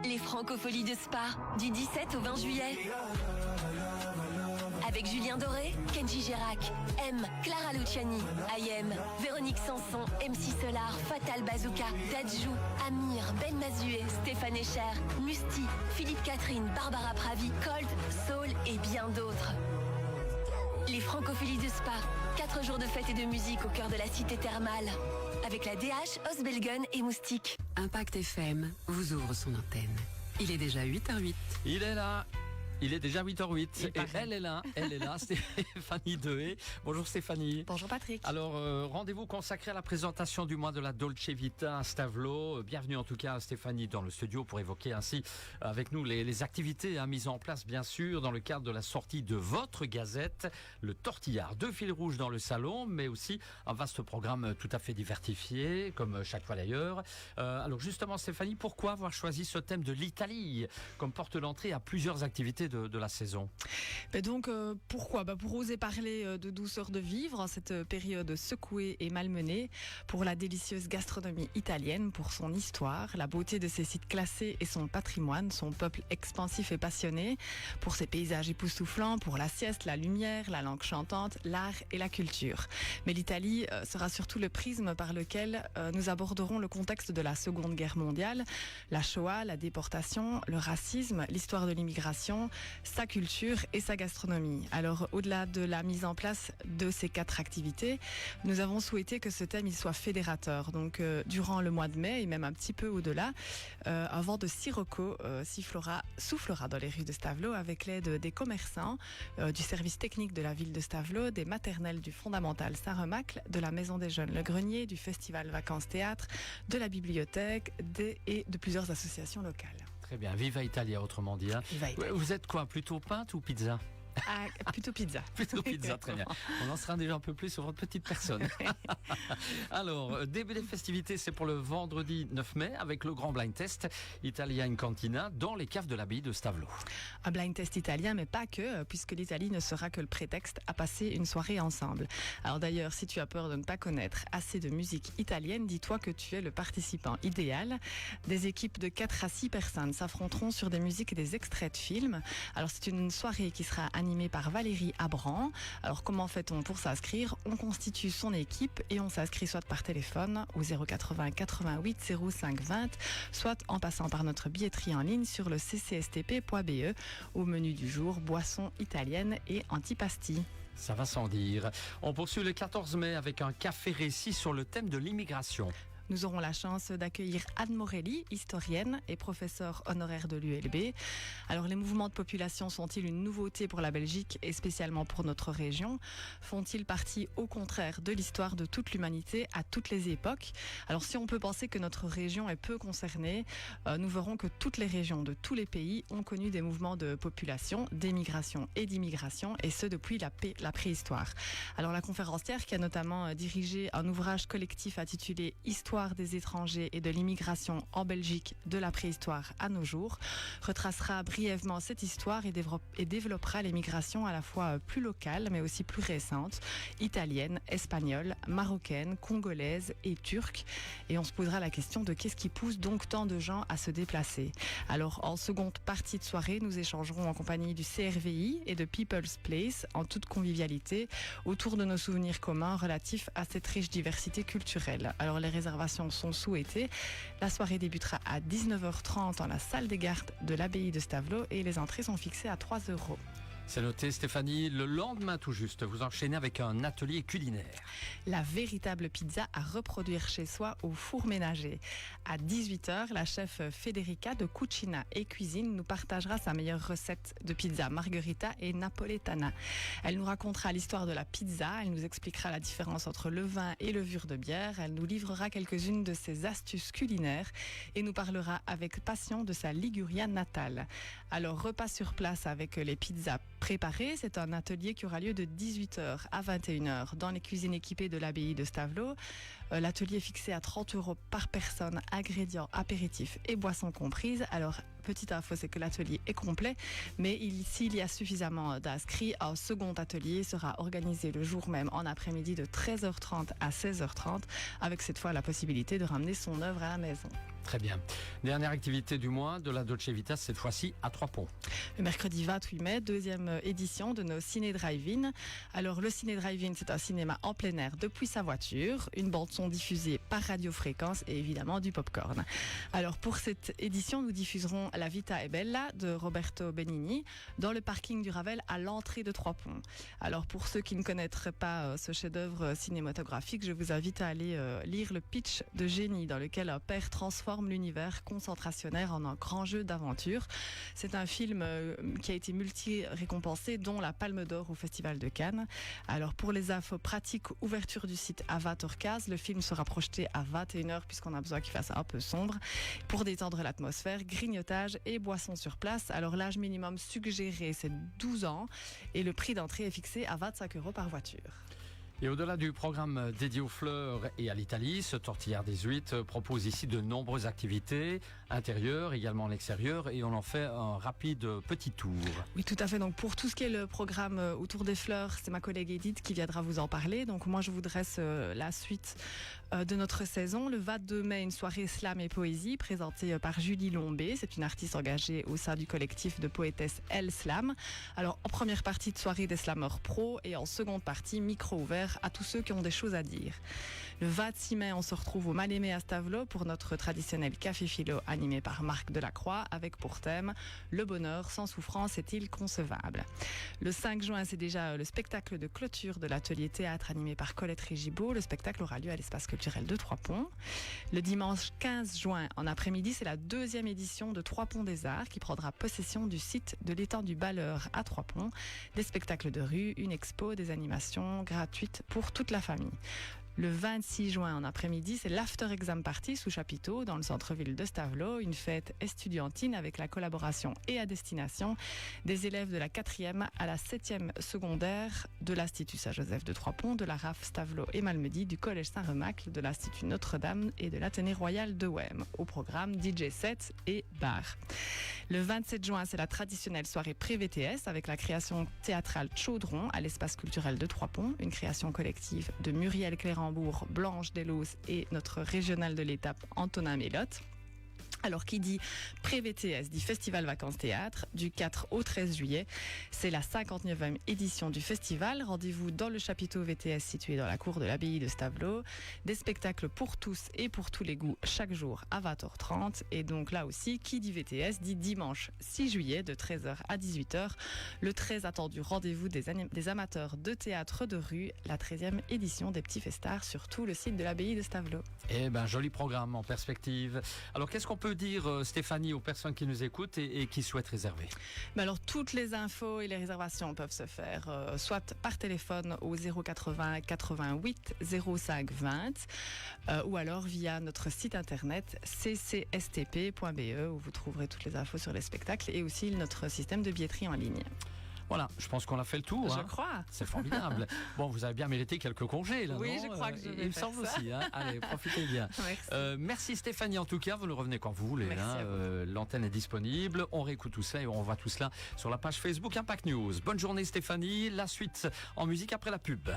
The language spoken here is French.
Les Francopholies de Spa, du 17 au 20 juillet. Avec Julien Doré, Kenji Girac, M, Clara Luciani, IM, Véronique Sanson, MC Solar, Fatal Bazooka, Dadju, Amir, Ben Mazué, Stéphane Echer, Musti, Philippe Catherine, Barbara Pravi, Cold, Soul et bien d'autres. Les Francopholies de Spa, 4 jours de fête et de musique au cœur de la cité thermale. Avec la DH, Osbelgun et Moustique. Impact FM vous ouvre son antenne. Il est déjà 8h08. Il est là. Il est déjà 8h08 et elle est là, Stéphanie Dehé. Bonjour Stéphanie. Bonjour Patrick. Alors, rendez-vous consacré à la présentation du mois de la Dolce Vita à Stavelot. Bienvenue en tout cas Stéphanie dans le studio pour évoquer ainsi avec nous les activités mises en place bien sûr dans le cadre de la sortie de votre gazette, le Tortillard. 2 fils rouges dans le salon, mais aussi un vaste programme tout à fait diversifié, comme chaque fois d'ailleurs. Alors justement Stéphanie, pourquoi avoir choisi ce thème de l'Italie comme porte d'entrée à plusieurs activités de la saison? Donc pourquoi pour oser parler de douceur de vivre en cette période secouée et malmenée, pour la délicieuse gastronomie italienne, pour son histoire, la beauté de ses sites classés et son patrimoine, son peuple expansif et passionné, pour ses paysages époustouflants, pour la sieste, la lumière, la langue chantante, l'art et la culture. Mais l'Italie sera surtout le prisme par lequel nous aborderons le contexte de la Seconde Guerre mondiale, la Shoah, la déportation, le racisme, l'histoire de l'immigration, sa culture et sa gastronomie. Alors, au-delà de la mise en place de ces 4 activités, nous avons souhaité que ce thème il soit fédérateur. Donc, durant le mois de mai et même un petit peu au-delà, un vent de sirocco soufflera dans les rues de Stavelot avec l'aide des commerçants, du service technique de la ville de Stavelot, des maternelles du fondamental Saint-Remacle, de la Maison des Jeunes Le Grenier, du festival Vacances Théâtre, de la bibliothèque et de plusieurs associations locales. Très bien, Viva Italia autrement dit. Viva Italia. Vous êtes quoi, plutôt pâte ou pizza? Plutôt pizza. Plutôt pizza, très bien. On en sera déjà un peu plus sur votre petite personne. Alors, début des festivités, c'est pour le vendredi 9 mai avec le grand blind test Italia in Cantina dans les caves de l'abbaye de Stavelot. Un blind test italien, mais pas que, puisque l'Italie ne sera que le prétexte à passer une soirée ensemble. Alors d'ailleurs, si tu as peur de ne pas connaître assez de musique italienne, dis-toi que tu es le participant idéal. Des équipes de 4 à 6 personnes s'affronteront sur des musiques et des extraits de films. Alors c'est une soirée qui sera animée par Valérie Abran. Alors comment fait-on pour s'inscrire? On constitue son équipe et on s'inscrit soit par téléphone au 080 88 05 20, soit en passant par notre billetterie en ligne sur le ccstp.be. Au menu du jour, boissons italiennes et antipasti. Ça va sans dire. On poursuit le 14 mai avec un café récit sur le thème de l'immigration. Nous aurons la chance d'accueillir Anne Morelli, historienne et professeure honoraire de l'ULB. Alors, les mouvements de population sont-ils une nouveauté pour la Belgique et spécialement pour notre région? Font-ils partie, au contraire, de l'histoire de toute l'humanité à toutes les époques? Alors, si on peut penser que notre région est peu concernée, nous verrons que toutes les régions de tous les pays ont connu des mouvements de population, d'émigration et d'immigration, et ce depuis la préhistoire. Alors, la conférencière, qui a notamment dirigé un ouvrage collectif intitulé Histoire des étrangers et de l'immigration en Belgique de la préhistoire à nos jours, retracera brièvement cette histoire et développera les migrations à la fois plus locales mais aussi plus récentes, italiennes, espagnoles, marocaines, congolaises et turques. Et on se posera la question de qu'est-ce qui pousse donc tant de gens à se déplacer. Alors en seconde partie de soirée, nous échangerons en compagnie du CRVI et de People's Place en toute convivialité autour de nos souvenirs communs relatifs à cette riche diversité culturelle. Alors les réservations sont souhaitées. La soirée débutera à 19h30 dans la salle des gardes de l'abbaye de Stavelot et les entrées sont fixées à 3 €. C'est noté Stéphanie, le lendemain tout juste, vous enchaînez avec un atelier culinaire. La véritable pizza à reproduire chez soi au four ménager. À 18h, la chef Federica de Cucina et Cuisine nous partagera sa meilleure recette de pizza margherita et napoletana. Elle nous racontera l'histoire de la pizza, elle nous expliquera la différence entre levain et levure de bière, elle nous livrera quelques-unes de ses astuces culinaires et nous parlera avec passion de sa Liguria natale. Alors repas sur place avec les pizzas préparées, c'est un atelier qui aura lieu de 18h à 21h dans les cuisines équipées de l'abbaye de Stavelot. L'atelier est fixé à 30 € par personne, ingrédients, apéritifs et boissons comprises. Alors petite info, c'est que l'atelier est complet, mais s'il y a suffisamment d'inscrits, un second atelier sera organisé le jour même en après-midi de 13h30 à 16h30, avec cette fois la possibilité de ramener son œuvre à la maison. Très bien. Dernière activité du mois de la Dolce Vita, cette fois-ci à Trois-Ponts. Le mercredi 28 mai, deuxième édition de nos Ciné Drive-In. Alors le Ciné Drive-In, c'est un cinéma en plein air depuis sa voiture, une bande-son diffusée par radiofréquence et évidemment du popcorn. Alors pour cette édition, nous diffuserons La Vita è Bella de Roberto Benigni dans le parking du Ravel à l'entrée de Trois-Ponts. Alors pour ceux qui ne connaîtraient pas ce chef-d'œuvre cinématographique, je vous invite à aller lire le pitch de génie dans lequel un père transforme l'univers concentrationnaire en un grand jeu d'aventure. C'est un film qui a été multi-récompensé, dont la Palme d'Or au Festival de Cannes. Alors pour les infos pratiques, ouverture du site à 20h15, le film sera projeté à 21h puisqu'on a besoin qu'il fasse un peu sombre. Pour détendre l'atmosphère, grignotage et boissons sur place. Alors l'âge minimum suggéré, c'est 12 ans et le prix d'entrée est fixé à 25 € par voiture. Et au-delà du programme dédié aux fleurs et à l'Italie, ce Tortillard 18 propose ici de nombreuses activités intérieures, également l'extérieur, et on en fait un rapide petit tour. Oui, tout à fait. Donc pour tout ce qui est le programme autour des fleurs, c'est ma collègue Edith qui viendra vous en parler. Donc moi, je vous dresse la suite de notre saison. Le 22 mai, une soirée slam et poésie présentée par Julie Lombé. C'est une artiste engagée au sein du collectif de poétesses Elle Slam. Alors en première partie de soirée des slameurs pro et en seconde partie micro ouvert à tous ceux qui ont des choses à dire. Le 26 mai, on se retrouve au Mal-Aimé à Stavelot pour notre traditionnel café philo animé par Marc Delacroix avec pour thème « Le bonheur sans souffrance est-il concevable ?» Le 5 juin, c'est déjà le spectacle de clôture de l'atelier théâtre animé par Colette Régibaud. Le spectacle aura lieu à l'espace culturel de Trois-Ponts. Le dimanche 15 juin, en après-midi, c'est la deuxième édition de Trois-Ponts des Arts qui prendra possession du site de l'étang du Balleur à Trois-Ponts. Des spectacles de rue, une expo, des animations gratuites pour toute la famille. Le 26 juin en après-midi, c'est l'After Exam Party sous chapiteau dans le centre-ville de Stavelot, une fête estudiantine avec la collaboration et à destination des élèves de la 4e à la 7e secondaire de l'Institut Saint-Joseph de Trois-Ponts, de la RAF Stavelot et Malmedy, du Collège Saint-Remacle, de l'Institut Notre-Dame et de l'Athénée Royal de Wem. Au programme DJ set et bar. Le 27 juin, c'est la traditionnelle soirée pré-VTS avec la création théâtrale Chaudron à l'espace culturel de Trois-Ponts, une création collective de Muriel Clérambourg, Blanche Delos et notre régional de l'étape Antonin Mélotte. Alors, qui dit pré-VTS dit Festival Vacances Théâtre du 4 au 13 juillet. C'est la 59e édition du festival. Rendez-vous dans le chapiteau VTS situé dans la cour de l'abbaye de Stavelot. Des spectacles pour tous et pour tous les goûts chaque jour à 20h30. Et donc là aussi, qui dit VTS dit dimanche 6 juillet de 13h à 18h. Le très attendu rendez-vous des amateurs de théâtre de rue, la 13e édition des Petits Festards sur tout le site de l'abbaye de Stavelot. Eh ben, joli programme en perspective. Alors, qu'est-ce qu'on peut dire, Stéphanie, aux personnes qui nous écoutent et qui souhaitent réserver? Alors, toutes les infos et les réservations peuvent se faire soit par téléphone au 080 88 05 20 ou alors via notre site internet ccstp.be où vous trouverez toutes les infos sur les spectacles et aussi notre système de billetterie en ligne. Voilà, je pense qu'on a fait le tour. Je crois. C'est formidable. Bon, vous avez bien mérité quelques congés, là, oui, non? Je crois que je vais il me faire semble ça. aussi. Hein. Allez, profitez bien. Merci. Merci Stéphanie, en tout cas. Vous nous revenez quand vous voulez. Merci Hein. à vous. L'antenne est disponible. On réécoute tout ça et on voit tout cela sur la page Facebook Impact News. Bonne journée Stéphanie. La suite en musique après la pub.